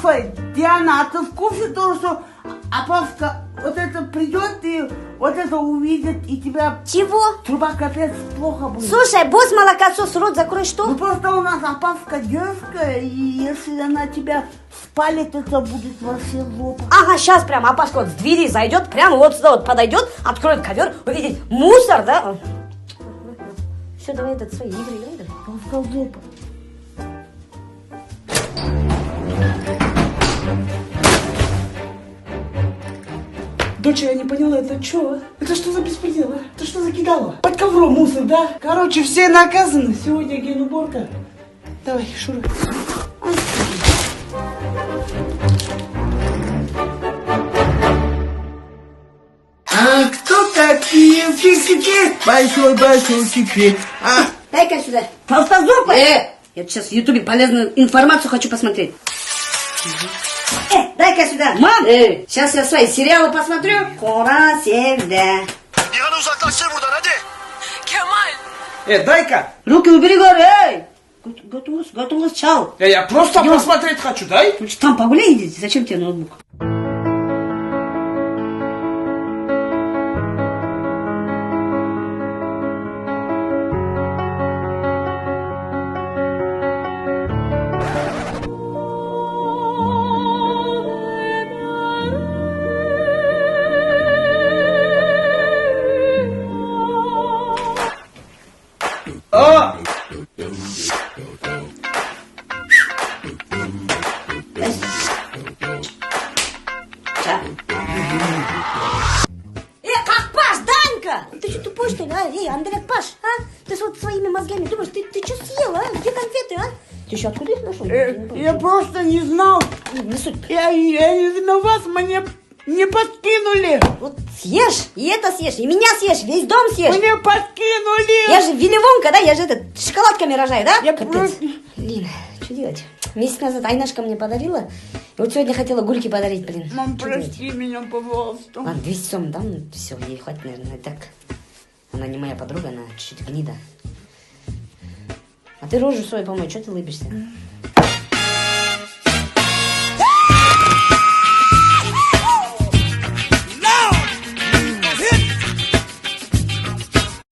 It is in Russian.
Слушай, Диана, а ты в курсе того, что Апавка вот это придет и вот это увидит, и тебя... Чего? Труба капец плохо будет. Слушай, босс молокосос, рот закрой, что? Ну просто у нас Апавка дерзкая, и если она тебя спалит, это будет вообще жопа. Ага, сейчас прямо Апашка вот с двери зайдет, прямо вот сюда вот подойдет, откроет ковер, увидит мусор, да? Все, давай этот свои игры играй. Просто жопа. Доча, я не поняла, это что? Это что за беспредел? А? Это что за кидало? Под ковром мусор, да? Короче, все наказаны. Сегодня генуборка. Давай, Шура. А кто такие фиксики? Большой секрет. Дай-ка сюда. Толстозубая! Я сейчас в Ютубе полезную информацию хочу посмотреть. Дай-ка сюда. Мам! Сейчас я свои сериалы посмотрю. Кора sevde. Nihan uzaklaştır buradan hadi. Kemal. Дай-ка. Руки убери, говорю, эй! Готовность, чал. Я просто посмотреть хочу, дай. Там погуляй идите, зачем тебе ноутбук? Какпаш, Данька! Ты что, тупой, что ли, а? Андрей Паш, а? Ты ж вот своими мозгами думаешь, ты что съел, а? Где конфеты, а? Ты еще откуда их нашел? Я просто не знал. Не суть. Я не виноват, мне не подкинули. Вот съешь, и это съешь, и меня съешь, весь дом съешь. Мне подкинули. Я же Вилливонка, да? Я же шоколадками рожаю, да? Я Капец. просто... Блин, что делать? Месяц назад Айнашка мне подарила. И вот сегодня хотела гульки подарить, блин. Мам, Что делать? прости меня, пожалуйста. Ладно, 200 сом дам, ну все, ей хватит, наверное, и так. Она не моя подруга, она чуть-чуть гнида. А ты рожу свою помой, что ты улыбишься?